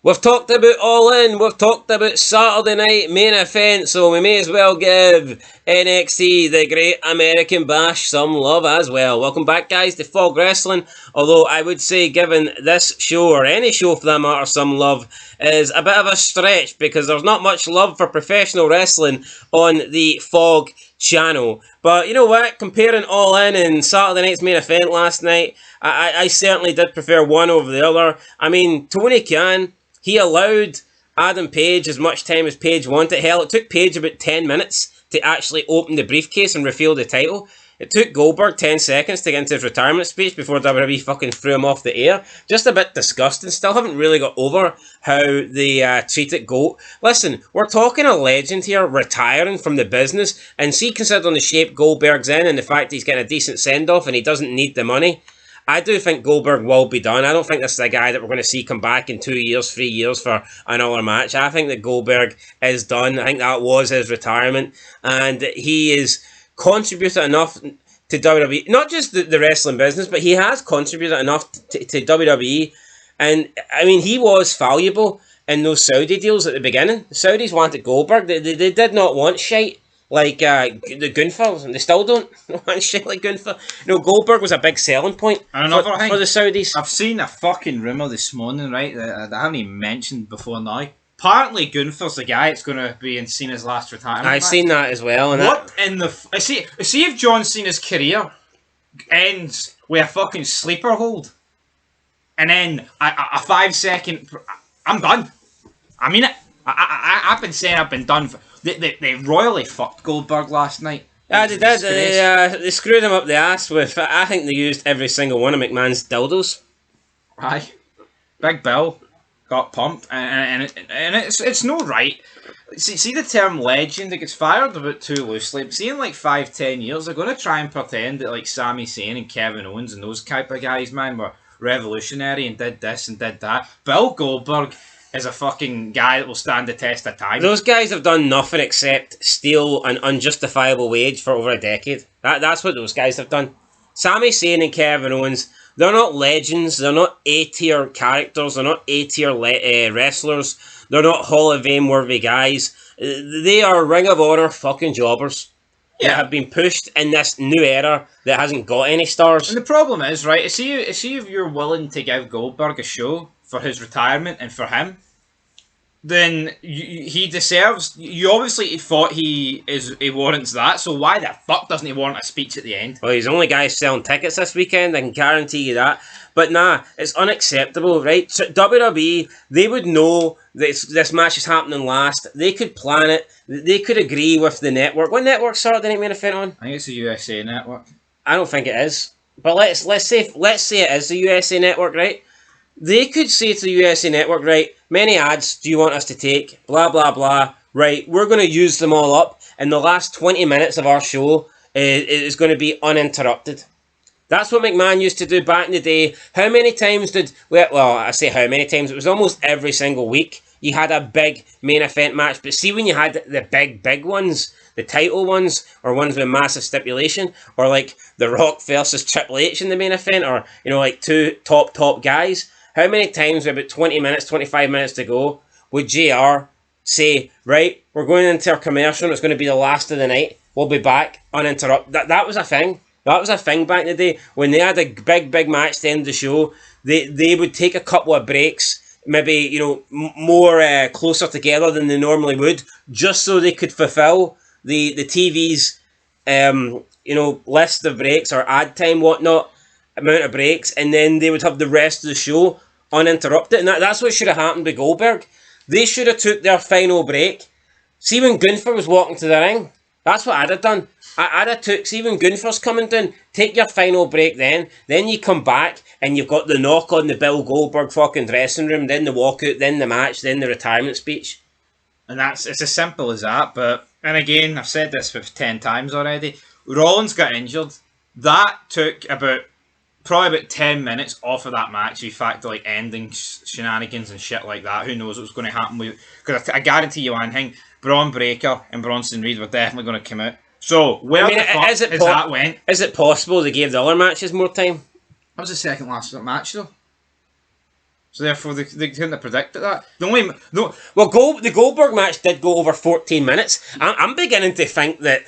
We've talked about All In, we've talked about Saturday night main event, so we may as well give NXT, the Great American Bash, some love as well. Welcome back, guys, to Fog Wrestling, although I would say giving this show, or any show for that matter, some love is a bit of a stretch, because there's not much love for professional wrestling on the Fog channel. But you know what, comparing All In and Saturday night's main event last night, I certainly did prefer one over the other. I mean, Tony Khan, he allowed Adam Page as much time as Page wanted. Hell, it took Page about 10 minutes to actually open the briefcase and reveal the title. It took Goldberg 10 seconds to get into his retirement speech before WWE fucking threw him off the air. Just a bit disgusting. Still haven't really got over how they treated Goat. Listen, we're talking a legend here retiring from the business, and see, considering the shape Goldberg's in and the fact he's getting a decent send-off and he doesn't need the money, I do think Goldberg will be done. I don't think this is a guy that we're going to see come back in 2 years, 3 years for another match. I think that Goldberg is done. I think that was his retirement. And he is contributed enough to WWE. Not just the wrestling business, but he has contributed enough to WWE. And, I mean, he was valuable in those Saudi deals at the beginning. The Saudis wanted Goldberg. They did not want shite like the Gunther, and they still don't want shit like Gunther. You know, Goldberg was a big selling point for the Saudis. I've seen a fucking rumour this morning, right, that I haven't even mentioned before now. Apparently Gunther's the guy that's going to be in Cena's last retirement I've seen that as well. And what in the... See if John Cena's career ends with a fucking sleeper hold, and then a 5 second... I'm done. I mean it. I've been saying I've been done for... They royally fucked Goldberg last night. Yeah, they did. They screwed him up the ass with... I think they used every single one of McMahon's dildos. Aye. Big Bill got pumped, and it's no right. See the term legend, it gets fired about too loosely. See, in like 5-10 years, they're going to try and pretend that like Sami Zayn and Kevin Owens and those type of guys, man, were revolutionary and did this and did that. Bill Goldberg is a fucking guy that will stand the test of time. Those guys have done nothing except steal an unjustifiable wage for over a decade. That's what those guys have done. Sami Zayn and Kevin Owens, they're not legends, they're not A-tier characters, they're not A-tier wrestlers, they're not Hall of Fame worthy guys. They are Ring of Honor fucking jobbers. Yeah. That have been pushed in this new era that hasn't got any stars. And the problem is, right, see if you're willing to give Goldberg a show for his retirement and for him, then he deserves... You obviously thought he warrants that, so why the fuck doesn't he warrant a speech at the end? Well, he's the only guy selling tickets this weekend, I can guarantee you that. But nah, it's unacceptable, right? So WWE, they would know that this match is happening last. They could plan it. They could agree with the network. What network Saturday Night Main Event on? I think it's the USA Network. I don't think it is. But let's say it is the USA Network, right? They could say to the USA Network, right, many ads do you want us to take? Blah, blah, blah. Right, we're going to use them all up, and the last 20 minutes of our show is going to be uninterrupted. That's what McMahon used to do back in the day. How many times did... Well, I say how many times. It was almost every single week. You had a big main event match. But see, when you had the big ones, the title ones, or ones with massive stipulation, or like The Rock versus Triple H in the main event, or, you know, like two top guys, how many times with about 20 minutes, 25 minutes to go, would JR say, right, we're going into our commercial and it's going to be the last of the night. We'll be back uninterrupted. That was a thing. That was a thing back in the day. When they had a big match to end the show, they would take a couple of breaks, maybe, you know, more closer together than they normally would, just so they could fulfill the TV's, you know, list of breaks or ad time, whatnot, amount of breaks, and then they would have the rest of the show uninterrupted. And that's what should have happened with Goldberg. They should have took their final break. See when Gunther was walking to the ring? That's what I'd have done. I'd have took, see when Gunther's coming down, take your final break then you come back and you've got the knock on the Bill Goldberg fucking dressing room, then the walkout, then the match, then the retirement speech. And it's as simple as that, but, and again, I've said this 10 times already, Rollins got injured. That took probably about 10 minutes off of that match. You factor like ending shenanigans and shit like that. Who knows what's going to happen with... Because I guarantee you one thing, Braun Breaker and Bronson Reed were definitely going to come out. So, where the fuck is that went? Is it possible they gave the other matches more time? That was the second last match though. So therefore, they couldn't have predicted that. The only no. Well, the Goldberg match did go over 14 minutes. I'm beginning to think that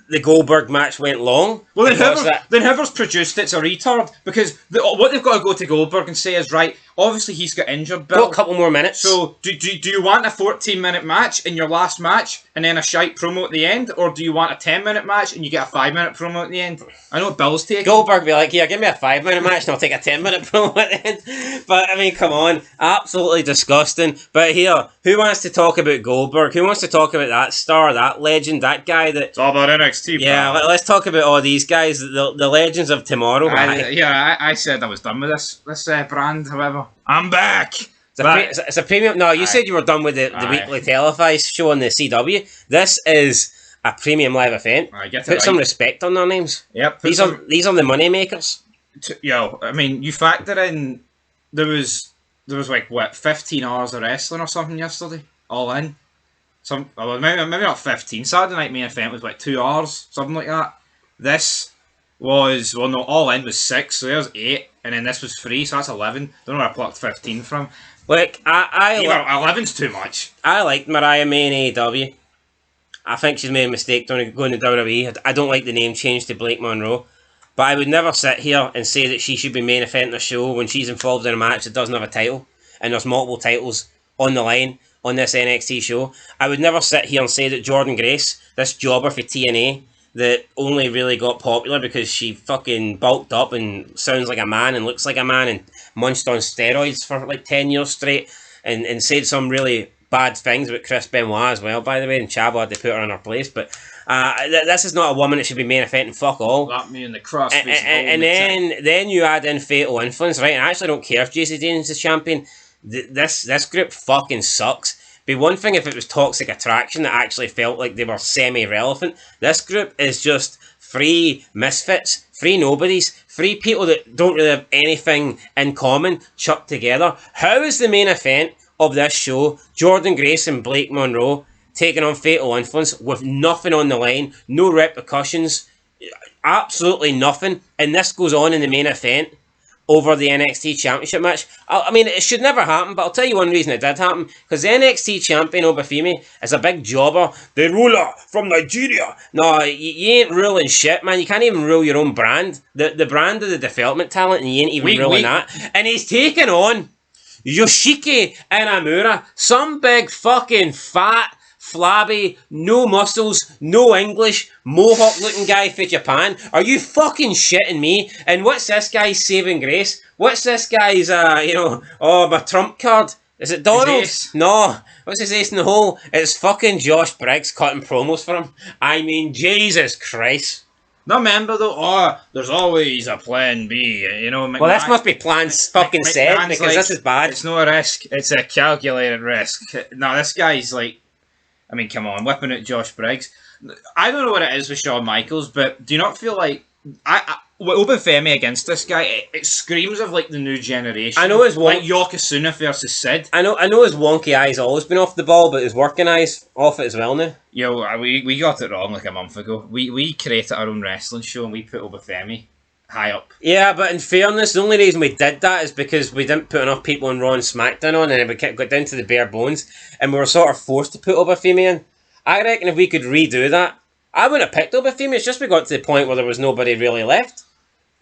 the Goldberg match went long. Well, then whoever's produced it's a retard, because what they've got to go to Goldberg and say is, right, obviously he's got injured, Bill. Got a couple more minutes. So do you want a 14-minute match in your last match and then a shite promo at the end, or do you want a 10-minute match and you get a 5-minute promo at the end? I know what Bill's taking. Goldberg be like, yeah, give me a 5-minute match and I'll take a 10-minute promo at the end. But I mean, come on, absolutely disgusting. But here, who wants to talk about Goldberg? Who wants to talk about that star, that legend, that guy that... It's all about NXT, yeah, let's talk about all these guys, the legends of tomorrow. I said I was done with this brand, however. I'm back! It's a premium... No, you said you were done with the weekly televised show on the CW. This is a premium live event. Put some respect on their names. Yep. These are the money makers. I mean, you factor in... There was like, what, 15 hours of wrestling or something yesterday? All in. Maybe not 15. Saturday night main event was like 2 hours, something like that. This was, well, no, all in was 6, so there's 8, and then this was 3, so that's 11. Don't know where I plucked 15 from. Look, 11's too much. I liked Mariah May in AEW. I think she's made a mistake going to WWE. I don't like the name change to Blake Monroe. But I would never sit here and say that she should be main eventing a show when she's involved in a match that doesn't have a title, and there's multiple titles on the line on this NXT show. I would never sit here and say that Jordynne Grace, this jobber for TNA, that only really got popular because she fucking bulked up and sounds like a man and looks like a man and munched on steroids for like 10 years straight and said some really bad things about Chris Benoit as well, by the way, and Chavo had to put her in her place, but this is not a woman that should be main eventing, fuck all. That me in the cross. And then you add in Fatal Influence, right? And I actually don't care if JC Daniels is champion. This group fucking sucks. Be one thing if it was Toxic Attraction that actually felt like they were semi-relevant. This group is just three misfits, three nobodies, three people that don't really have anything in common chucked together. How is the main event of this show Jordynne Grace and Blake Monroe taking on Fatal Influence with nothing on the line, no repercussions, absolutely nothing, and this goes on in the main event over the NXT Championship match? I mean, it should never happen, but I'll tell you one reason it did happen. Because the NXT Champion, Obafemi, is a big jobber. The ruler from Nigeria. No, you ain't ruling shit, man. You can't even rule your own brand. The brand of the development talent, and you ain't even ruling that. And he's taking on Yoshiki Inamura. Some big fucking fat, flabby, no muscles, no English, mohawk looking guy for Japan. Are you fucking shitting me? And what's this guy's saving grace? What's this guy's, my trump card? Is it Donald? No. What's his ace in the hole? It's fucking Josh Briggs cutting promos for him. I mean, Jesus Christ. No, remember though, there's always a plan B, McMahon, well, this must be plan fucking said, because like, this is bad. It's not a risk, it's a calculated risk. No, this guy's like, I mean, come on, whipping out Josh Briggs. I don't know what it is with Shawn Michaels, but do you not feel like Obafemi against this guy? It screams of like the new generation. I know his like Yokozuna versus Sid. I know his wonky eyes always been off the ball, but his working eyes off it as well now. Yo, we got it wrong like a month ago. We created our own wrestling show and we put Obafemi high up. Yeah, but in fairness, the only reason we did that is because we didn't put enough people on Raw and SmackDown on, and we got down to the bare bones, and we were sort of forced to put Obafemi in. I reckon if we could redo that, I wouldn't have picked Obafemi. It's just we got to the point where there was nobody really left.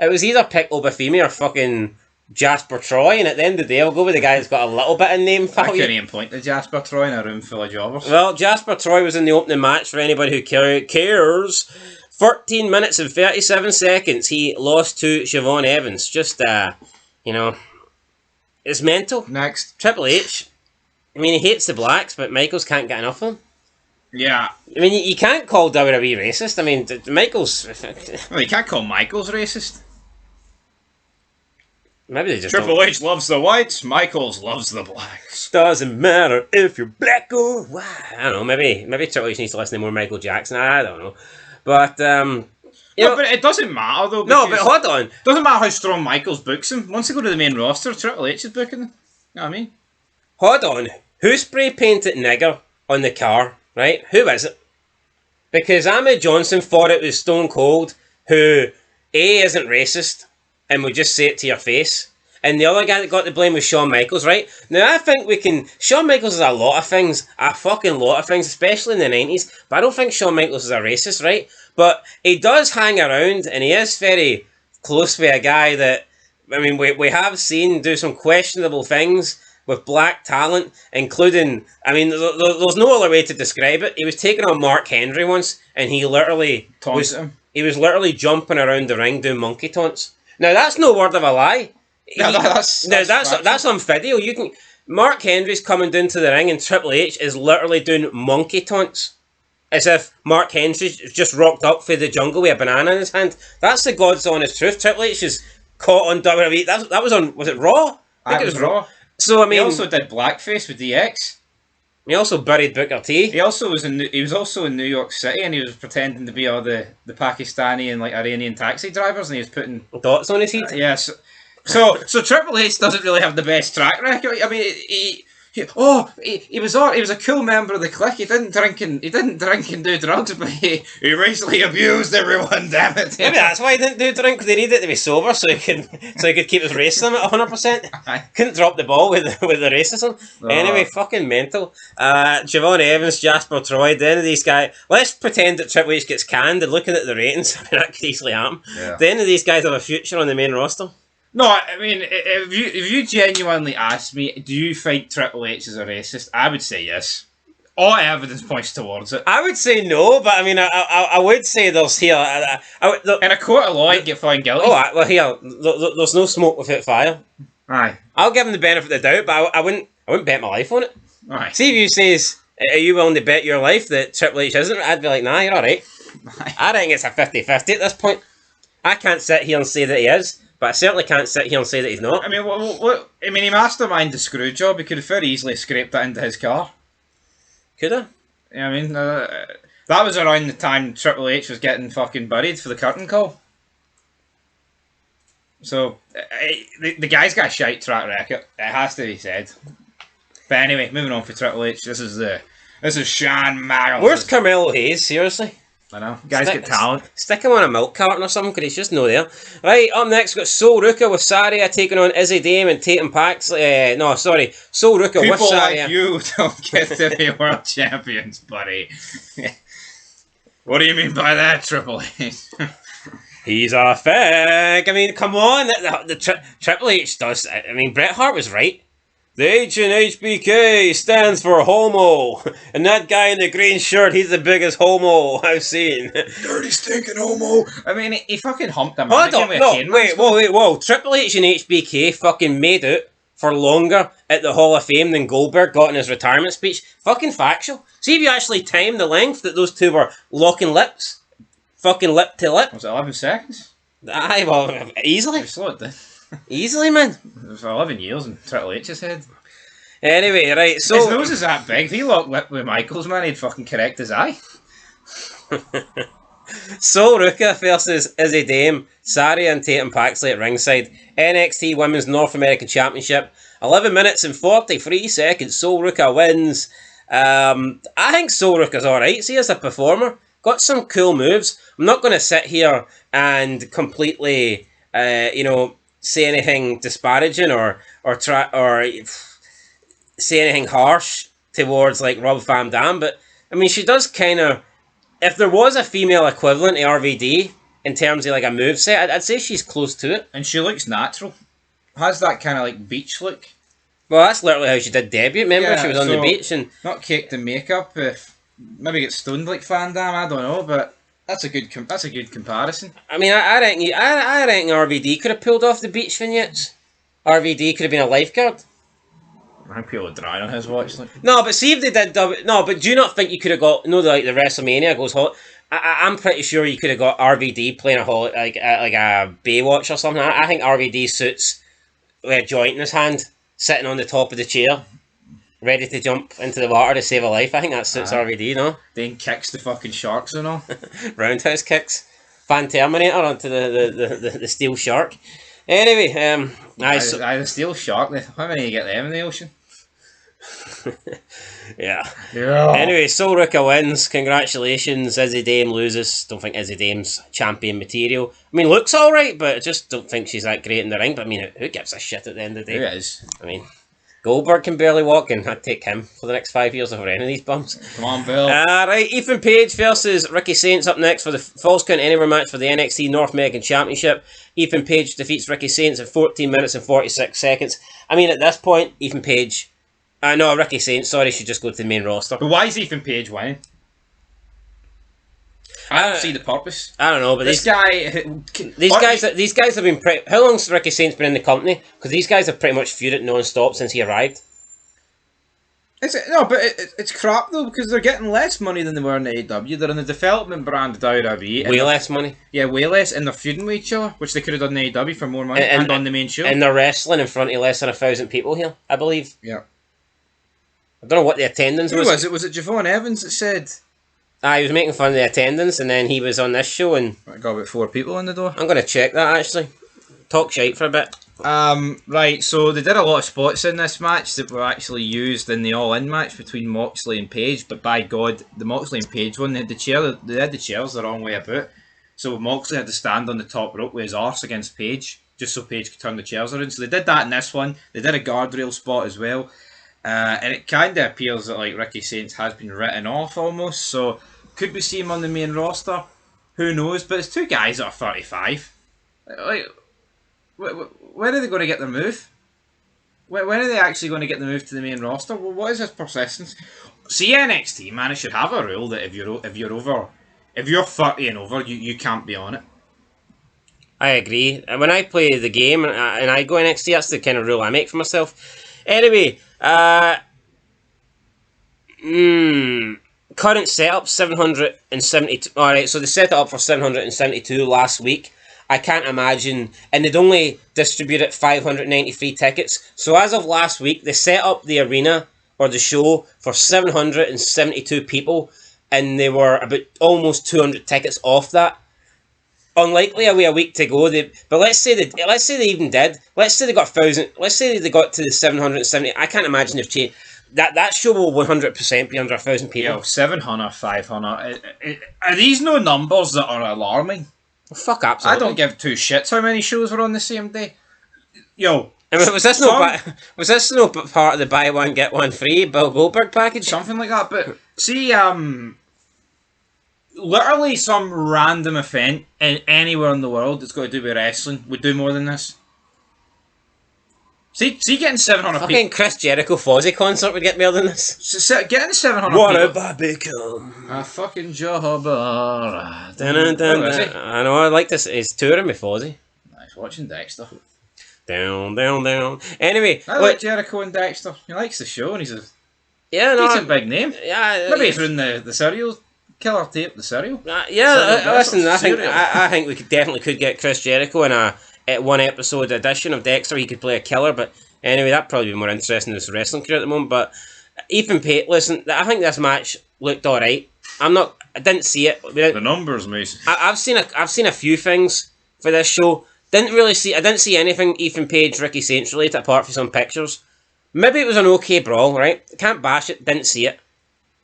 It was either pick Obafemi or fucking Jasper Troy, and at the end of the day, I'll go with the guy that's got a little bit of name value. I couldn't even point to Jasper Troy in a room full of jobbers. Well, Jasper Troy was in the opening match for anybody who cares. 14 minutes and 37 seconds, he lost to Siobhan Evans. Just, it's mental. Next. Triple H. I mean, he hates the blacks, but Michaels can't get enough of him. Yeah. I mean, you can't call WWE racist. I mean, Michaels... Well, you can't call Michaels racist. Maybe they just Triple H loves the whites, Michaels loves the blacks. Doesn't matter if you're black or white. I don't know, maybe Triple H needs to listen to more Michael Jackson. I don't know. But, but it doesn't matter, though. No, but hold on. It doesn't matter how strong Michaels books him. Once they go to the main roster, Triple H is booking them. You know what I mean? Hold on. Who spray painted nigger on the car, right? Who is it? Because Ahmed Johnson thought it was Stone Cold, who, A, isn't racist, and would just say it to your face, And the other guy that got the blame was Shawn Michaels, right? Now, I think we can... Shawn Michaels is a lot of things. A fucking lot of things, especially in the 90s. But I don't think Shawn Michaels is a racist, right? But he does hang around, and he is very close with a guy that... I mean, we have seen do some questionable things with black talent, including... I mean, there's no other way to describe it. He was taking on Mark Henry once, and he literally... He was literally jumping around the ring doing monkey taunts. Now, that's no word of a lie. That's on video. You can... Mark Henry's coming down to the ring, and Triple H is literally doing monkey taunts. As if Mark Henry just rocked up for the jungle with a banana in his hand. That's the God's honest truth. Triple H is caught on WWE. That was on... Was it Raw? I think it was Raw. So, I mean... He also did blackface with DX. He also buried Booker T. He was also in New York City, and he was pretending to be all the Pakistani and like Iranian taxi drivers, and he was putting dots on his head. Yes. So Triple H doesn't really have the best track record. I mean, he was a cool member of the clique. He didn't drink and do drugs, but he racially abused everyone. Damn it! Maybe that's why he didn't do drink. They needed to be sober so he could keep his racism at 100%. Couldn't drop the ball with the racism. Oh. Anyway, fucking mental. Javon Evans, Jasper Troy, the end of these guys. Let's pretend that Triple H gets canned, and looking at the ratings, I mean, that could easily happen. Yeah. The end of these guys have a future on the main roster. No, I mean, if you genuinely ask me, do you think Triple H is a racist? I would say yes. All evidence points towards it. I would say no, but I mean, I would say there's here... in a court of law, you'd get found guilty. Oh, well, here, there's no smoke without fire. Aye. I'll give him the benefit of the doubt, but I wouldn't bet my life on it. Aye. See if you says, are you willing to bet your life that Triple H isn't? I'd be like, nah, you're alright. I think it's a 50-50 at this point. I can't sit here and say that he is. But I certainly can't sit here and say that he's not. I mean, I mean, he masterminded the screw job. He could have very easily scraped that into his car. Could have? Yeah, I mean, that was around the time Triple H was getting fucking buried for the curtain call. So, the guy's got a shite track record. It has to be said. But anyway, moving on for Triple H. This is Shawn Michaels. Where's Carmelo Hayes? Seriously? I know. Guys get talent. Stick him on a milk carton or something, because he's just no there. Right, up next, we've got Sol Ruka with Saria taking on Izzy Dame and Tatum Paxley. Sol Ruka with Saria. People like you don't get to be world champions, buddy. What do you mean by that, Triple H? He's a fag. I mean, come on. The Triple H does... I mean, Bret Hart was right. The H in HBK stands for homo. And that guy in the green shirt, he's the biggest homo I've seen. Dirty stinking homo. I mean, he fucking humped a man. Whoa. Triple H and HBK fucking made it for longer at the Hall of Fame than Goldberg got in his retirement speech. Fucking factual. See if you actually time the length that those two were locking lips. Fucking lip to lip. Was it 11 seconds? Aye, well, easily. Slowed down. Easily, man. For 11 years in Triple H's head. Anyway, right, so... His nose is that big. If he locked lip with Michaels, man, he'd fucking correct his eye. Sol Ruka versus Izzy Dame, Saria and Tatum Paxley at ringside. NXT Women's North American Championship. 11 minutes and 43 seconds. Sol Ruka wins. I think Sol Ruka's alright. See, as a performer, got some cool moves. I'm not going to sit here and completely, say anything disparaging or say anything harsh towards like Rob Van Dam, but I mean, she does kind of. If there was a female equivalent to RVD in terms of like a moveset, I'd say she's close to it. And she looks natural. Has that kind of like beach look. Well, that's literally how she did debut. Remember, she was on the beach and not caked in makeup. Maybe get stoned like Van Dam. I don't know, but. That's a good comparison. I mean, I reckon RVD could have pulled off the beach vignettes. RVD could have been a lifeguard. I think people would dry on his watch. Like. No, but see if they did. No, but do you not think you could have got? No, like the WrestleMania goes hot. I'm pretty sure you could have got RVD playing like a Baywatch or something. I think RVD suits with a joint in his hand, sitting on the top of the chair. Ready to jump into the water to save a life. I think that suits RVD, no? Then kicks the fucking sharks and all. Roundhouse kicks. Fan Terminator onto the steel shark. Anyway, the steel shark. How many do you get them in the ocean? Yeah. Yeah. Anyway, Soul Rika wins. Congratulations. Izzy Dame loses. Don't think Izzy Dame's champion material. I mean, looks alright, but I just don't think she's that great in the ring. But I mean, who gives a shit at the end of the day? Who is? I mean, Goldberg can barely walk, and I'd take him for the next 5 years over any of these bums. Come on, Bill. Right, Ethan Page versus Ricky Saints up next for the Falls Count Anywhere match for the NXT North American Championship. Ethan Page defeats Ricky Saints in 14 minutes and 46 seconds. I mean, at this point, Ethan Page... no, Ricky Saints, sorry, should just go to the main roster. But why is Ethan Page winning? I don't see the purpose. I don't know, but these guys have been... How long's Ricky Saints been in the company? Because these guys have pretty much feuded non-stop since he arrived. It's crap though, because they're getting less money than they were in AEW. They're in the development brand of WWE. Way less money. Yeah, way less, and they're feuding with each other, which they could have done in AEW for more money and on the main show. And they're wrestling in front of less than 1,000 people here, I believe. Yeah. I don't know what the attendance was. Who was it? Was it Javon Evans that said? He was making fun of the attendance, and then he was on this show, and I got about 4 people in the door. I'm going to check that actually. Talk shite for a bit. Right, so they did a lot of spots in this match that were actually used in the All-In match between Moxley and Page, but by God, the Moxley and Page one, they had the chairs the wrong way about. So Moxley had to stand on the top rope with his arse against Page, just so Page could turn the chairs around. So they did that in this one. They did a guardrail spot as well. And it kind of appears that like Ricky Saints has been written off almost, so could we see him on the main roster? Who knows? But it's 2 guys that are 35. Like, when are they going to get their move? When are they actually going to get the move to the main roster? Well, what is this persistence? See, NXT, man, it should have a rule that if you're 30 and over, you can't be on it. I agree. When I play the game and I go NXT, that's the kind of rule I make for myself. Anyway, current setup 772. Alright, so they set it up for 772 last week. I can't imagine, and they'd only distributed 593 tickets. So as of last week, they set up the arena or the show for 772 people, and they were about almost 200 tickets off that. Unlikely a week to go. But let's say they even did. Let's say they got 1,000. Let's say they got to the 770. I can't imagine they've changed. That show will 100% be under 1,000 people. Yo, 700, 500. Are these no numbers that are alarming? Well, fuck absolutely. I don't give 2 shits how many shows were on the same day. Yo, I mean, was this no part of the buy one get one free Bill Goldberg package? Something like that. But see, literally some random event anywhere in the world that's got to do with wrestling would do more than this. See, getting 700 fucking people. Chris Jericho Fozzy concert would get more than this. So getting 700 what people. What have I become? A fucking jobber. I know, I like this. He's touring with Fozzy. Nice, watching Dexter. Down. Anyway. I like Jericho and Dexter. He likes the show and he's a decent big name. Yeah. Maybe he's in the cereal. Killer Tape, the cereal. Listen, I think we definitely could get Chris Jericho in a 1 episode edition of Dexter. He could play a killer, but anyway, that'd probably be more interesting than his wrestling career at the moment. But Ethan Page, listen, I think this match looked alright. I didn't see it. The numbers, mate. I've seen a few things for this show. I didn't see anything Ethan Page, Ricky Saints related apart from some pictures. Maybe it was an okay brawl, right? Can't bash it. Didn't see it,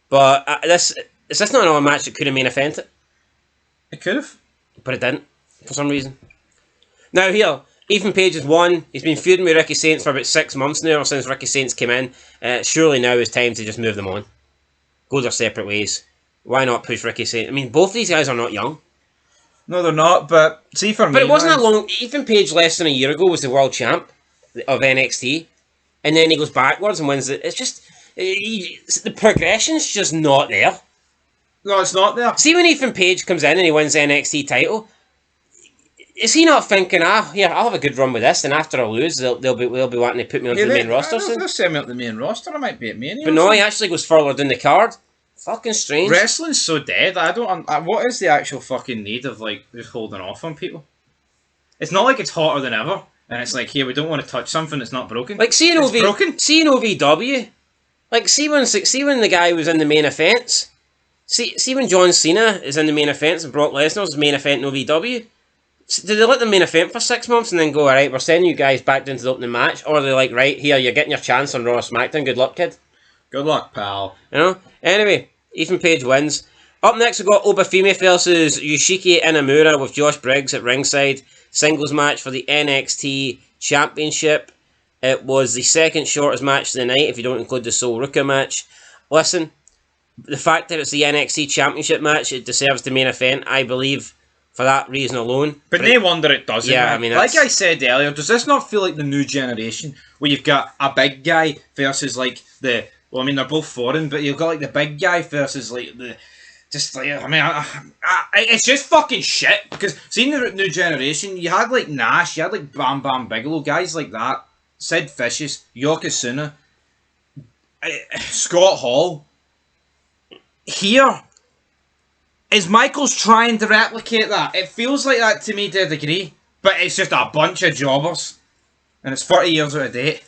but is this not another match that could have main evented? It could have, but it didn't for some reason. Now here, Ethan Page has won. He's been feuding with Ricky Saints for about 6 months now, or since Ricky Saints came in. Surely now is time to just move them on. Go their separate ways. Why not push Ricky Saints? I mean, both these guys are not young. No, they're not, but see for me... But it wasn't that long... Ethan Page less than a year ago was the world champ of NXT, and then he goes backwards and wins it. It's just... the progression's just not there. No, it's not there. See when Ethan Page comes in and he wins the NXT title, is he not thinking, here, I'll have a good run with this, and after I lose, they'll be wanting to put me onto the main roster soon? They'll send me up the main roster, I might be at Mania. But no, he actually goes further down the card. Fucking strange. Wrestling's so dead, I don't... what is the actual fucking need of, like, just holding off on people? It's not like it's hotter than ever, and it's like, here, we don't want to touch something that's not broken. Like, seeing OVW, like, see when the guy was in the main events, see when John Cena is in the main events and Brock Lesnar's main event in OVW, did they let them main event for 6 months and then go, alright, we're sending you guys back into the opening match? Or are they like, right, here, you're getting your chance on Raw or SmackDown, good luck, kid? Good luck, pal. You know? Anyway, Ethan Page wins. Up next, we've got Obafemi versus Yoshiki Inamura with Josh Briggs at ringside. Singles match for the NXT Championship. It was the second shortest match of the night, if you don't include the Sol Ruka match. Listen, the fact that it's the NXT Championship match, it deserves the main event, I believe, for that reason alone. But no wonder it doesn't. Yeah, man. I mean, like I said earlier, does this not feel like the new generation where you've got a big guy versus like the? Well, I mean, they're both foreign, but you've got like the big guy versus like the. Just like, I mean, it's just fucking shit. Because seeing the new generation, you had like Nash, you had like Bam Bam Bigelow, guys like that, Sid Vicious, Yokozuna, Scott Hall. Here, is Michaels trying to replicate that? It feels like that to me to a degree, but it's just a bunch of jobbers, and it's 30 years out of date.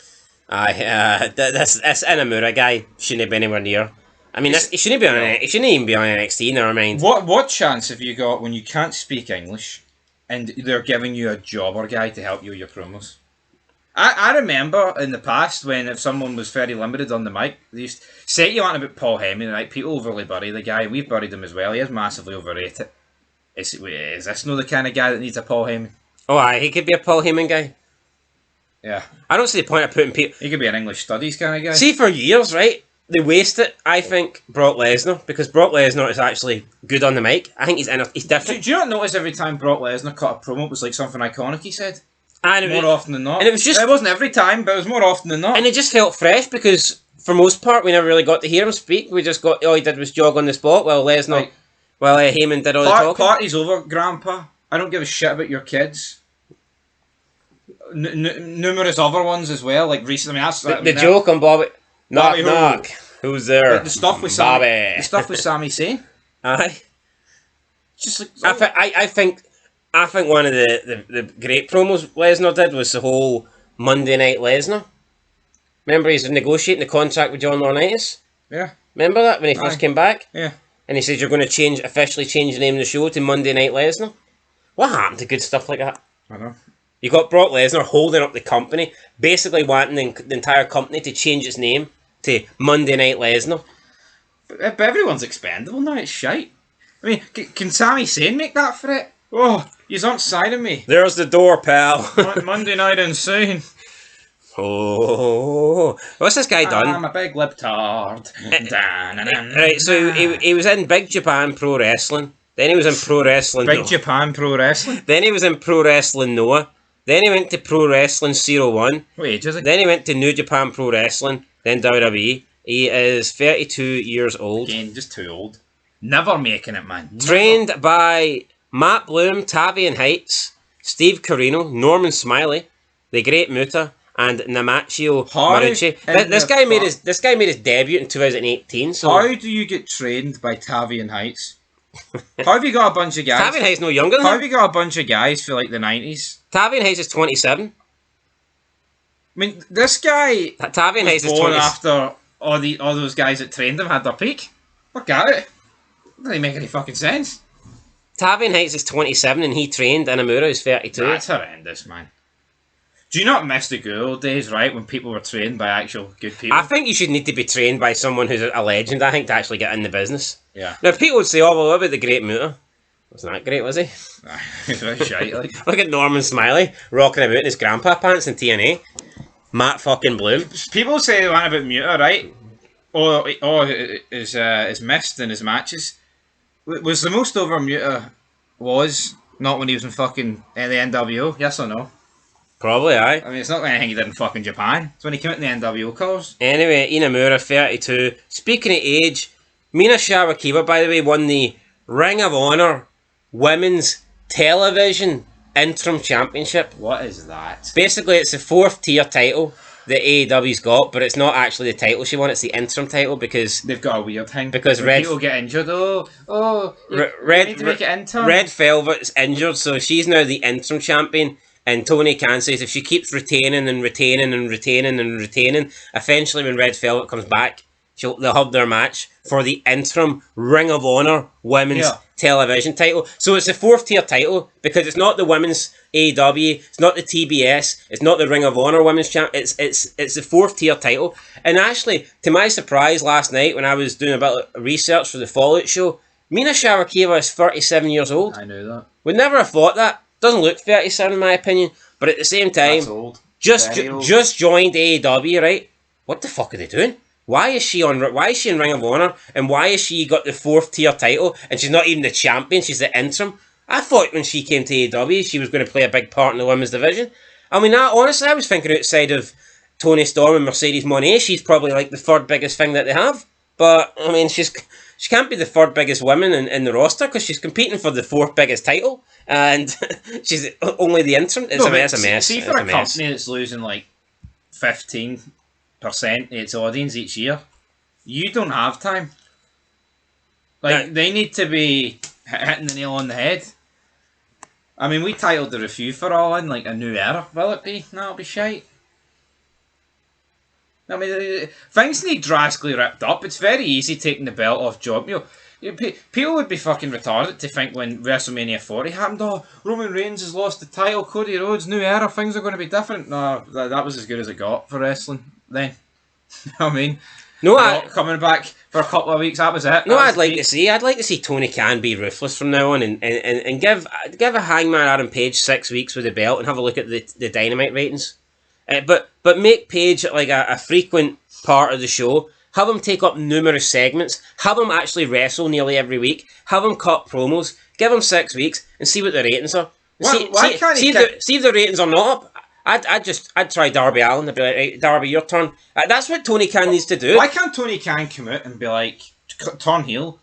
This Inamura guy shouldn't be anywhere near. I mean, he shouldn't be on. He shouldn't even be on NXT. Never mind. What chance have you got when you can't speak English, and they're giving you a jobber guy to help you with your promos? I remember in the past when if someone was very limited on the mic, they used to say you on about Paul Heyman, right? People overly bury the guy. We've buried him as well. He is massively overrated. Is this not the kind of guy that needs a Paul Heyman? Oh, aye, he could be a Paul Heyman guy. Yeah. I don't see the point of putting people... He could be an English studies kind of guy. See, for years, right, they waste it, I think, Brock Lesnar, because Brock Lesnar is actually good on the mic. I think he's different. Do you not notice every time Brock Lesnar cut a promo, it was like something iconic he said? More often than not. And it wasn't every time, but it was more often than not. And it just felt fresh, because for most part, we never really got to hear him speak. We just got, all he did was jog on the spot, while Lesnar, Heyman did all the talking. Party's over, Grandpa. I don't give a shit about your kids. Numerous other ones as well, like recently. I mean, the joke on Bobby... Knock. Who's there? Like the stuff with Bobby. The stuff with Sami Zayn. Aye. Just like... I think one of the great promos Lesnar did was the whole Monday Night Lesnar. Remember he's negotiating the contract with John Laurinaitis? Yeah. Remember that when he first came back? Yeah. And he said you're going to officially change the name of the show to Monday Night Lesnar? What happened to good stuff like that? I know. You got Brock Lesnar holding up the company, basically wanting the entire company to change its name to Monday Night Lesnar. But everyone's expendable now, it's shite. I mean, can Sami Zayn make that for it? Oh, you aren't signing me. There's the door, pal. Monday Night Insane. Oh, what's this guy done? I'm a big libtard. Right, so he was in Big Japan Pro Wrestling. Then he was in Pro Wrestling. Big Japan Pro Wrestling. Then he was in Pro Wrestling Noah. Then he went to Pro Wrestling 01. Wait, is he? Then he went to New Japan Pro Wrestling. Then WWE. He is 32 years old. Again, just too old. Never making it, man. Trained by Matt Bloom, Tavian Heights, Steve Corino, Norman Smiley, The Great Muta, and Namachio Marucci. This guy made his debut in 2018. So how do you get trained by Tavian Heights? How have you got a bunch of guys? Tavian Heights no younger than How him. have you got a bunch of guys for like the 90s? Tavian Heights is 27. I mean, this guy Tavian Heights is born 20. after all those guys that trained him had their peak. Look at it. Doesn't make any fucking sense. Tavian Heights is 27 and he trained. Inamura is 32. That's horrendous, man. Do you not miss the good old days, right, when people were trained by actual good people? I think you should need to be trained by someone who's a legend, I think, to actually get in the business. Yeah. Now, people would say, oh, well, what about the Great Muta? Wasn't that great, was he? He's very shite, like. Look at Norman Smiley rocking about in his grandpa pants in TNA. Matt fucking Bloom. People say they want about Muta, right? Or his missed in his matches. Was the most over Muta was not when he was in fucking the NWO? Yes or no? Probably, aye. I mean, it's not anything he did in fucking Japan. It's when he came out in the NWO cars. Anyway, Inamura, 32. Speaking of age, Mina Shawakiba, by the way, won the Ring of Honor Women's Television Interim Championship. What is that? Basically, it's the 4th tier title that AEW's got, but it's not actually the title she won, it's the interim title because... They've got a weird thing. Because when people get injured, you need to make it interim. Red Velvet's injured, so she's now the interim champion. And Tony Khan says if she keeps retaining and retaining and retaining and retaining, eventually when Red Velvet comes back, they'll have their match for the interim Ring of Honor Women's Television title. So it's a 4th tier title because it's not the Women's AEW, it's not the TBS, it's not the Ring of Honor Women's Champ. It's the 4th tier title. And actually, to my surprise, last night when I was doing a bit of research for the Fallout show, Mina Shawakeva is 37 years old. I knew that. Would never have thought that. Doesn't look 37 in my opinion, but at the same time, that's old. Just joined AEW, right? What the fuck are they doing? Why is she in Ring of Honor, and why has she got the 4th tier title and she's not even the champion, she's the interim? I thought when she came to AEW she was going to play a big part in the women's division. I mean, honestly, I was thinking outside of Toni Storm and Mercedes Moné, she's probably like the 3rd biggest thing that they have. But I mean, she can't be the 3rd biggest woman in the roster because she's competing for the 4th biggest title, and she's only the interim. It's a mess. See, for a company that's losing like 15% of its audience each year, you don't have time. Like, they need to be hitting the nail on the head. I mean, we titled the review for All In like a new era. Will it be? No, it'll be shite. I mean, things need drastically ripped up. It's very easy taking the belt off job. People would be fucking retarded to think when WrestleMania 40 happened, oh, Roman Reigns has lost the title, Cody Rhodes, new era, things are going to be different. No, that was as good as it got for wrestling then. I mean, coming back for a couple of weeks, that was it. I'd like to see Tony Khan be ruthless from now on and give a Hangman Adam Page 6 weeks with the belt and have a look at the Dynamite ratings. But make Page like a frequent part of the show. Have him take up numerous segments. Have him actually wrestle nearly every week. Have him cut promos. Give him 6 weeks and see what the ratings are. See if the ratings are not up. I'd try Darby Allin. I'd be like, right, Darby, your turn. That's what Tony Khan needs to do. Why can't Tony Khan come out and be like, turn heel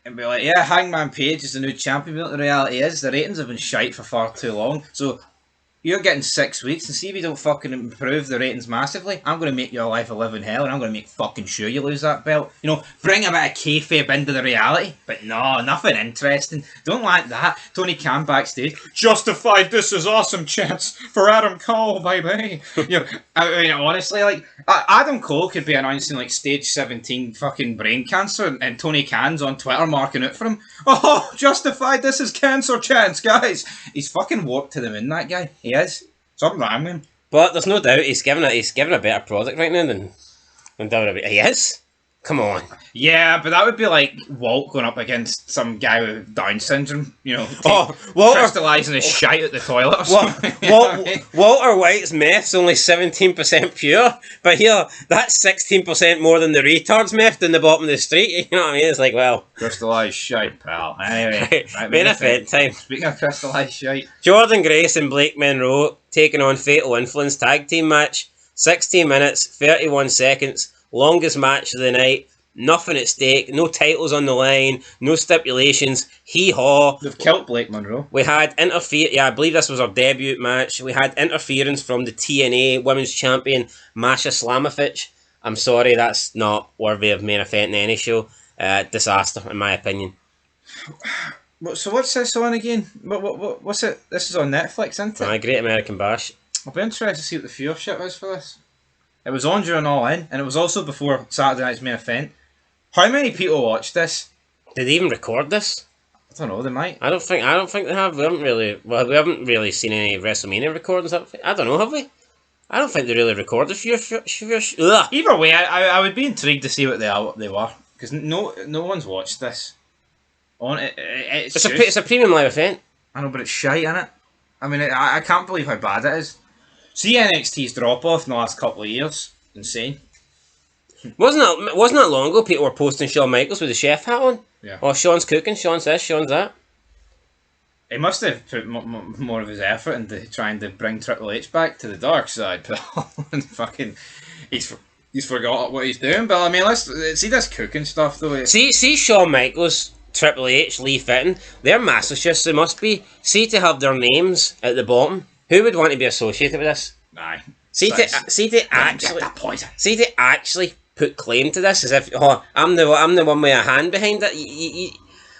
and be like, yeah, Hangman Page is the new champion. But the reality is the ratings have been shite for far too long. So you're getting 6 weeks, and see if you don't fucking improve the ratings massively, I'm going to make your life a living hell, and I'm going to make fucking sure you lose that belt. You know, bring a bit of kayfabe into the reality, but no, nothing interesting. Don't like that. Tony Khan backstage, justified this is awesome chance for Adam Cole, baby. You know, I mean, honestly, like, Adam Cole could be announcing, like, stage 17 fucking brain cancer, and Tony Khan's on Twitter marking out for him. Oh, justified this is cancer chance, guys. He's fucking warped to the moon, that guy. He is. Something wrong with him. But there's no doubt he's given a better product right now than WWE. He is? Come on. Yeah, but that would be like Walt going up against some guy with Down syndrome, you know, crystallising his shite at the toilet or something. Walter White's meth's only 17% pure, but here, that's 16% more than the retard's meth in the bottom of the street. You know what I mean? It's like, well... crystallised shite, pal. Anyway. Main event time. Speaking of crystallised shite. Jordan Grace and Blake Monroe taking on Fatal Influence tag team match. 16 minutes, 31 seconds. Longest match of the night, nothing at stake, no titles on the line, no stipulations, hee-haw. They've killed Blake Monroe. We had I believe this was our debut match. We had interference from the TNA Women's Champion, Masha Slamovich. I'm sorry, that's not worthy of main event in any show. Disaster, in my opinion. So what's this on again? What's it? This is on Netflix, isn't it? Great American Bash. I'll be interested to see what the viewership is for this. It was on during All In, and it was also before Saturday night's main event. How many people watched this? Did they even record this? I don't know. They might. I don't think they have. We haven't really seen any WrestleMania recordings. I don't know. Have we? I don't think they really recorded Either way, I would be intrigued to see what they were, because no one's watched this. It's a premium live event. I know, but it's shite, innit? I mean, I can't believe how bad it is. See NXT's drop off in the last couple of years. Insane. Wasn't that long ago people were posting Shawn Michaels with the chef hat on? Yeah. Oh, Shawn's cooking, Shawn's this, Shawn's that. He must have put more of his effort into trying to bring Triple H back to the dark side, but and fucking he's forgot what he's doing. But I mean, let's see this cooking stuff though. See Shawn Michaels, Triple H, Lee Fitton. They're masochists. They must be. See to have their names at the bottom. Who would want to be associated with this? Nah. See to actually put claim to this as if I'm the one with a hand behind it.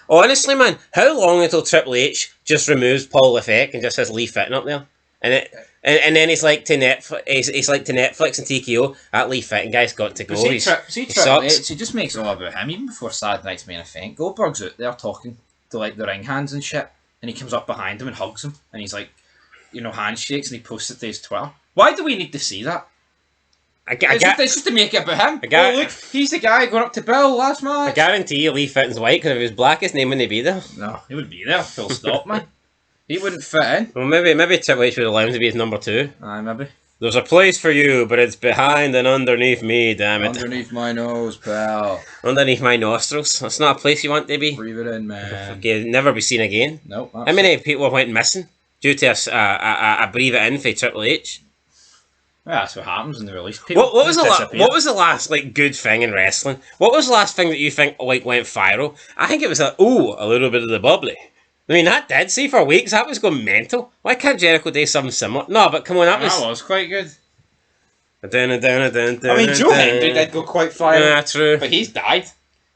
Honestly, man, how long until Triple H just removes Paul Levesque and just has Lee Fitton up there? And And then he's like to Netflix. He's like to Netflix and TKO. That Lee Fitton guy's got to go. See, He Triple sucks. H, he just makes it all about him. Even before Saturday Night's main event, Goldberg's out there talking to like the ring hands and shit, and he comes up behind him and hugs him, and he's like, handshakes, and he posts it to his Twitter. Why do we need to see that? It's just to make it about him. Look, he's the guy going up to Bill last match. I guarantee you Lee Fitton's white, because if he was black, his name wouldn't be there. No, he would be there. Full stop, man. He wouldn't fit in. Well, maybe Triple H would allow him to be his number 2. Aye, maybe. There's a place for you, but it's behind and underneath me, damn it. Underneath my nose, pal. Underneath my nostrils. That's not a place you want to be. Breathe it in, man. Okay, never be seen again. Nope. How many people went missing due to a breathe it in for Triple H? Yeah, that's what happens in the release. People What was the last like good thing in wrestling? What was the last thing that you think like went viral? I think it was a little bit of the bubbly. I mean, that did. See, for weeks, that was going mental. Why can't Jericho do something similar? No, but come on, that was quite good. I mean, Joe Hendry did go quite viral. Yeah, true. But he's died.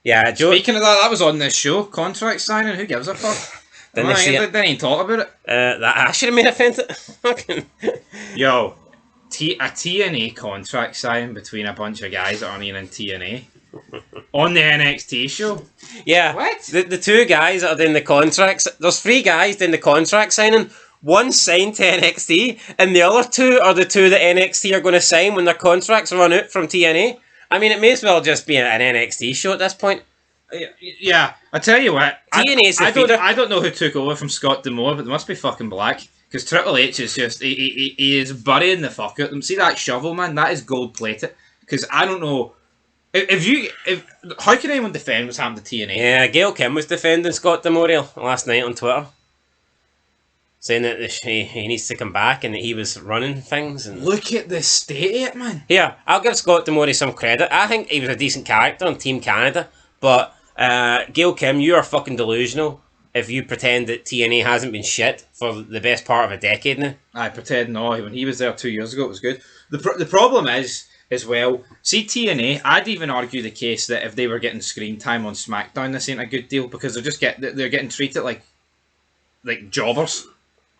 Yeah, Joe. Speaking of that was on this show. Contract signing. Who gives a fuck? Didn't even talk about it. I should have made a fence. Yo, a TNA contract sign between a bunch of guys that aren't even in TNA on the NXT show. Yeah. What? The 2 guys that are doing the contracts. There's 3 guys doing the contract signing. One signed to NXT, and the other 2 are the 2 that NXT are going to sign when their contracts run out from TNA. I mean, it may as well just be an NXT show at this point. Yeah, I tell you what, TNA's I don't know who took over from Scott D'Amore, but they must be fucking black. Because Triple H is just, he is burying the fuck out of them. See that shovel, man? That is gold plated. Because I don't know, how can anyone defend what's happened to TNA? Yeah, Gail Kim was defending Scott D'Amore last night on Twitter, saying that he needs to come back and that he was running things. And look at the state of it, man. Yeah, I'll give Scott D'Amore some credit. I think he was a decent character on Team Canada, but Gail Kim, you are fucking delusional if you pretend that TNA hasn't been shit for the best part of a decade now. I pretend no. When he was there 2 years ago, it was good. The problem is, as well, see TNA, I'd even argue the case that if they were getting screen time on SmackDown, this ain't a good deal, because they're getting treated like jobbers.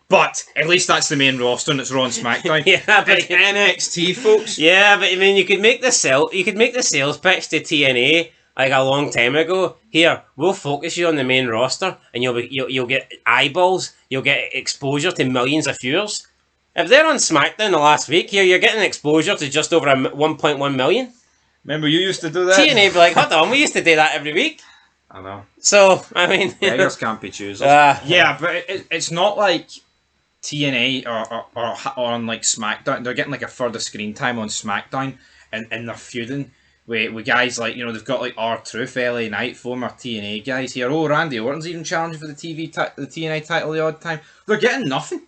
But at least that's the main roster and it's Raw and SmackDown. Yeah, but it's NXT, folks. Yeah, but I mean, you could make the sales pitch to TNA like a long time ago. Here, we'll focus you on the main roster, and you'll get eyeballs. You'll get exposure to millions of viewers. If they're on SmackDown the last week, here you're getting exposure to just over 1.1 million. Remember, you used to do that. TNA be like, hold on, we used to do that every week. I know. So I mean, beggars can't be choosers. Yeah, but it's not like TNA or on like SmackDown. They're getting like a further screen time on SmackDown, and they're feuding with guys like, they've got like R-Truth, LA Knight, former TNA guys here. Oh, Randy Orton's even challenging for the TNA title the odd time. They're getting nothing.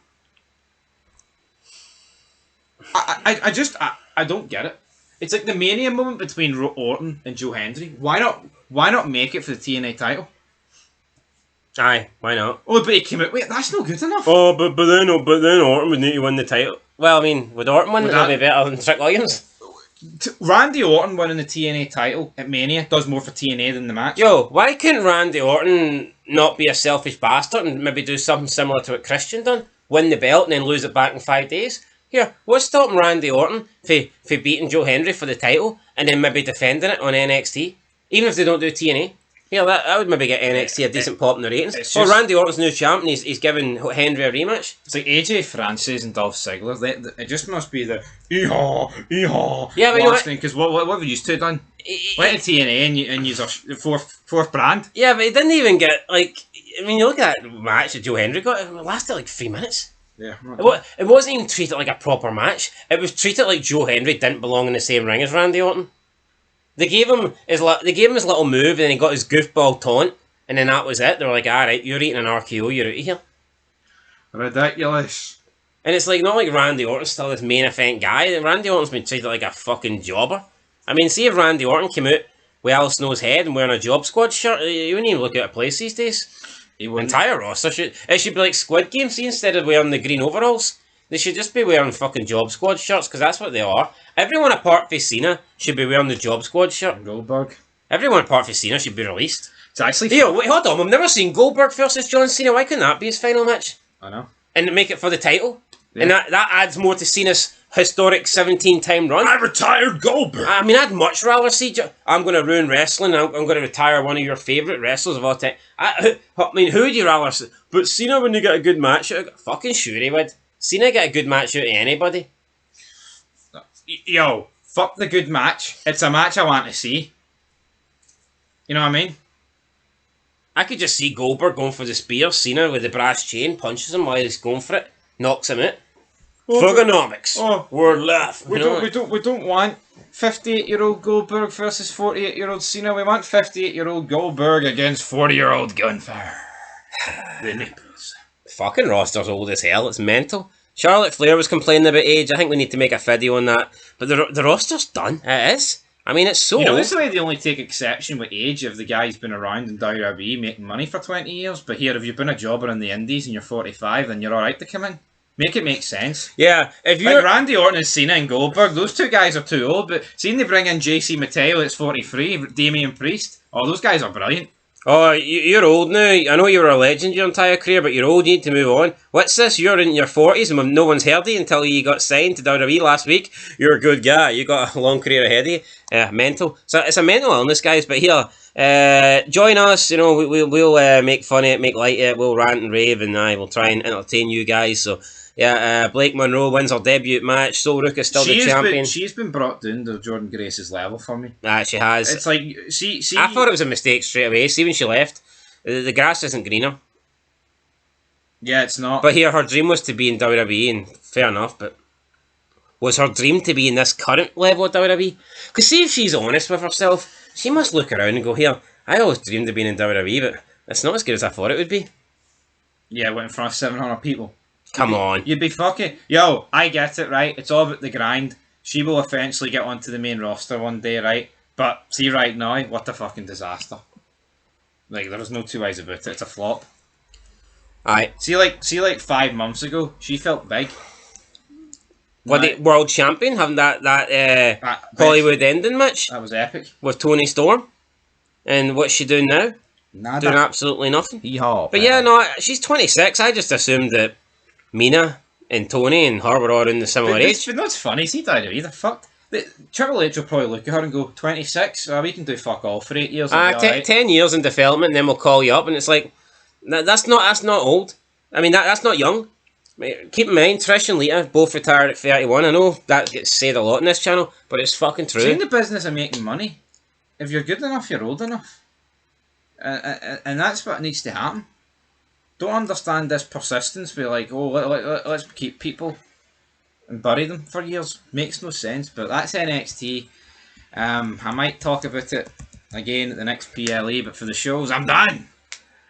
I don't get it. It's like the Mania moment between Orton and Joe Hendry. Why not make it for the TNA title? Aye, why not? Oh, but he came out. Wait, that's not good enough. Oh, but then Orton would need to win the title. Well, I mean, would Orton win? That'd be better than Trick Williams. Randy Orton winning the TNA title at Mania does more for TNA than the match. Yo, why couldn't Randy Orton not be a selfish bastard and maybe do something similar to what Christian done? Win the belt and then lose it back in 5 days? Here, what's stopping Randy Orton for beating Joe Hendry for the title and then maybe defending it on NXT? Even if they don't do TNA. Yeah, that would maybe get NXT a decent pop in the ratings. Randy Orton's new champ and he's giving Hendry a rematch. It's like AJ Francis and Dolph Ziggler. It just must be the ee-haw. Yeah, but last thing, because what have we used to done? Went to TNA and use a fourth brand. Yeah, but he didn't even get, like, I mean, you look at that match that Joe Hendry got, it lasted like 3 minutes. Yeah. It wasn't even treated like a proper match. It was treated like Joe Hendry didn't belong in the same ring as Randy Orton. They gave him his little move, and then he got his goofball taunt, and then that was it. They were like, all right, you're eating an RKO, you're out of here. Ridiculous. And it's like, not like Randy Orton's still this main event guy. Randy Orton's been treated like a fucking jobber. I mean, see if Randy Orton came out with Al Snow's head and wearing a Job Squad shirt, you wouldn't even look at a place these days. The entire roster should be like Squid Game. See, instead of wearing the green overalls, they should just be wearing fucking Job Squad shirts, because that's what they are. Everyone apart from Cena should be wearing the Job Squad shirt. Goldberg. Everyone apart from Cena should be released. It's actually... Hey, wait, hold on. We've never seen Goldberg versus John Cena. Why couldn't that be his final match? I know. And make it for the title? And that adds more to Cena's historic 17-time run. I retired Goldberg. I mean, I'd much rather see... I'm going to ruin wrestling. I'm going to retire one of your favourite wrestlers of all time. I mean, who would you rather see? But Cena, when you get a good match out of... Fucking sure he would. Cena get a good match out of anybody. Yo, fuck the good match. It's a match I want to see. You know what I mean? I could just see Goldberg going for the spear. Cena with the brass chain punches him while he's going for it. Knocks him out. Thugonomics. We're left. We don't want 58-year-old Goldberg versus 48-year-old Cena. We want 58-year-old Goldberg against 40-year-old Gunther. The nipples. Fucking roster's old as hell. It's mental. Charlotte Flair was complaining about age. I think we need to make a video on that. But the roster's done. It is. I mean, it's so You know, old. this way they only take exception with age if the guy's been around in WWE making money for 20 years. But here, if you've been a jobber in the indies and you're 45, then you're alright to come in. Make it make sense. Yeah, if you're... Like Randy Orton and Cena and Goldberg, those two guys are too old, but seeing they bring in JC Mateo that's 43, Damian Priest, those guys are brilliant. Oh, you're old now. I know you were a legend your entire career, but you're old, you need to move on. What's this? You're in your 40s and no one's heard of you until you got signed to WWE last week. You're a good guy. You got a long career ahead of you. Mental. So it's a mental illness, guys, but here... join us, you know, we'll make fun of it, make light of it, we'll rant and rave, and we'll try and entertain you guys. So yeah, Blake Monroe wins her debut match. Sol Rook is still the champion. She's been brought down to Jordan Grace's level for me. She has. It's like, see. I thought it was a mistake straight away. See, when she left, the grass isn't greener. Yeah, it's not. But here, her dream was to be in WWE, and fair enough, but was her dream to be in this current level of WWE? Because see if she's honest with herself, she must look around and go, here, I always dreamed of being in WWE, but it's not as good as I thought it would be. Yeah, went in front of 700 people. Come on. You'd be fucking... Yo, I get it, right? It's all about the grind. She will eventually get onto the main roster one day, right? But see right now, what a fucking disaster. Like, there's no two ways about it. It's a flop. Aye. See, like 5 months ago, she felt big. What, the world champion? Having that Hollywood ending match? That was epic. With Toni Storm? And what's she doing now? Nada. Doing absolutely nothing. Yeehaw. But yeah, no, she's 26. I just assumed that Mina and Tony and her were all in the similar age. But that's funny. See, WWE, they're fucked. Triple H will probably look at her and go, 26? We can do fuck all for 8 years. 10 years in development, and then we'll call you up. And it's like, that's not old. I mean, that's not young. Keep in mind, Trish and Lita both retired at 31. I know that gets said a lot in this channel, but it's fucking true. See, in the business of making money, if you're good enough, you're old enough. And that's what needs to happen. Don't understand this persistence where like, oh, let's keep people and bury them for years. Makes no sense, but that's NXT. I might talk about it again at the next PLE, but for the shows, I'm done.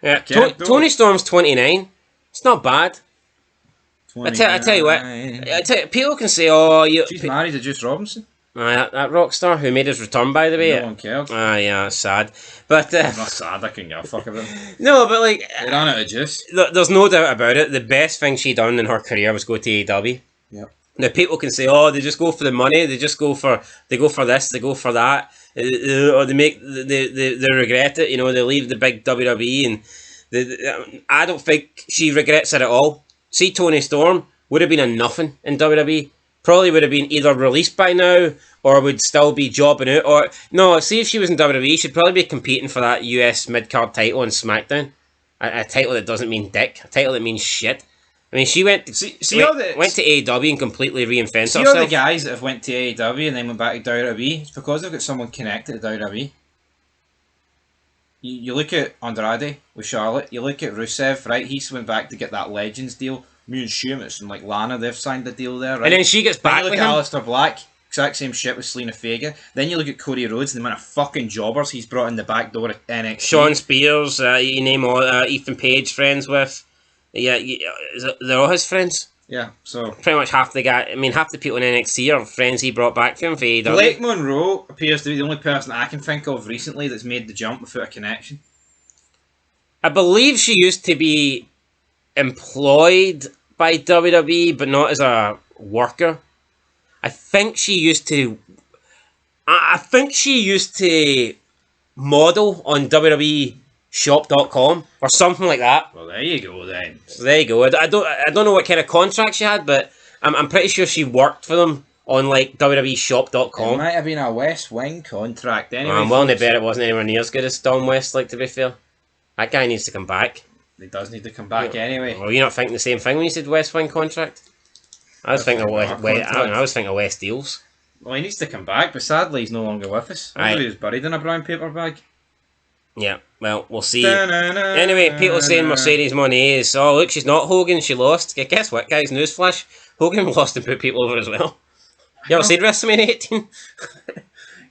Yeah, Toni Storm's 29. It's not bad. I tell you what, people can say, oh... She's married to Juice Robinson. That rock star who made his return, by the way. No one cared. Yeah, it's sad. But, I'm not sad, I couldn't give a fuck about it. No, but like... They ran out of juice. There's no doubt about it. The best thing she done in her career was go to AEW. Yep. Now, people can say, oh, they just go for the money, they go for this, they go for that, or they regret it, you know, they leave the big WWE, and I don't think she regrets it at all. See, Toni Storm would have been a nothing in WWE. Probably would have been either released by now or would still be jobbing out. Or no, see if she was in WWE, she'd probably be competing for that US mid-card title on SmackDown. A title that doesn't mean dick. A title that means shit. I mean, she went to AEW and completely reinvented herself. See all the guys that have went to AEW and then went back to WWE? It's because they've got someone connected to WWE. You look at Andrade with Charlotte, you look at Rusev, right? He's went back to get that Legends deal. Me and Sheamus and like Lana, they've signed a deal there, right? And then she gets back with him. Then you look at Aleister Black, exact same shit with Selena Vega. Then you look at Cody Rhodes and the amount of fucking jobbers he's brought in the back door at NXT. Shawn Spears, you name all, Ethan Page friends with. Yeah, they're all his friends. Yeah, so pretty much half the people in NXT are friends he brought back from AEW. Blake Monroe appears to be the only person I can think of recently that's made the jump without a connection. I believe she used to be employed by WWE, but not as a worker. I think she used to model on WWE shop.com or something like that. Well, there you go then. So there you go. I don't know what kind of contract she had, but I'm pretty sure she worked for them on like WWE shop.com. It might have been a West Wing contract anyway. I'm willing to bet it wasn't anywhere near as good as Don Westlake, to be fair. That guy needs to come back. He does need to come back anyway. Well, you're not thinking the same thing when you said West Wing contract? I was thinking of West Deals. Well, he needs to come back, but sadly he's no longer with us. Aye. He was buried in a brown paper bag. Yeah, well, we'll see. Anyway, people saying Mercedes Moné is, oh look, she's not Hogan, she lost. Guess what, guys? Newsflash. Hogan lost and put people over as well. You ever seen WrestleMania 18?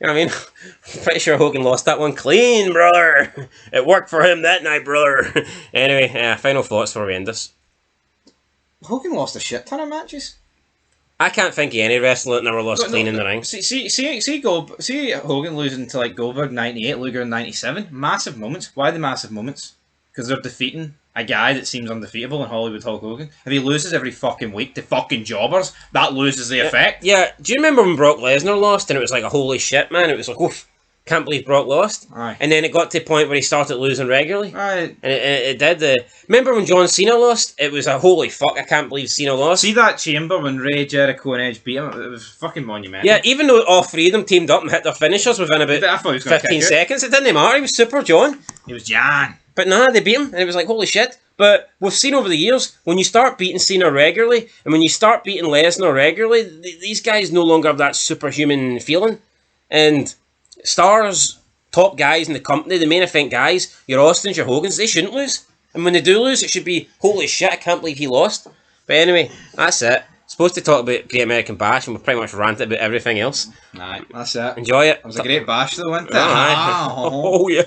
You know what I mean? I'm pretty sure Hogan lost that one clean, brother. It worked for him that night, brother. Anyway, final thoughts for we end this. Hogan lost a shit ton of matches. I can't think of any wrestler that never lost clean in the ring. See Hogan losing to like Goldberg 98, Luger in 97. Massive moments. Why the massive moments? Because they're defeating a guy that seems undefeatable in Hollywood Hulk Hogan. If he loses every fucking week to fucking jobbers, that loses the effect. Yeah, do you remember when Brock Lesnar lost and it was like a holy shit, man? It was like, oof, can't believe Brock lost. Aye. And then it got to the point where he started losing regularly. Aye. And it did. Remember when John Cena lost? It was a holy fuck, I can't believe Cena lost. See that chamber when Ray, Jericho and Edge beat him? It was fucking monumental. Yeah, even though all three of them teamed up and hit their finishers within I about thought he was gonna 15 kick seconds, it didn't matter. He was Super John. He was Jan. But nah, they beat him, and it was like, holy shit. But we've seen over the years, when you start beating Cena regularly, and when you start beating Lesnar regularly, these guys no longer have that superhuman feeling. And stars, top guys in the company, the main event guys, your Austins, your Hogans, they shouldn't lose. And when they do lose, it should be, holy shit, I can't believe he lost. But anyway, that's it. Supposed to talk about Great American Bash, and we've pretty much ranted about everything else. Nah, that's it. Enjoy it. It was a great bash though, wasn't it? Oh, yeah.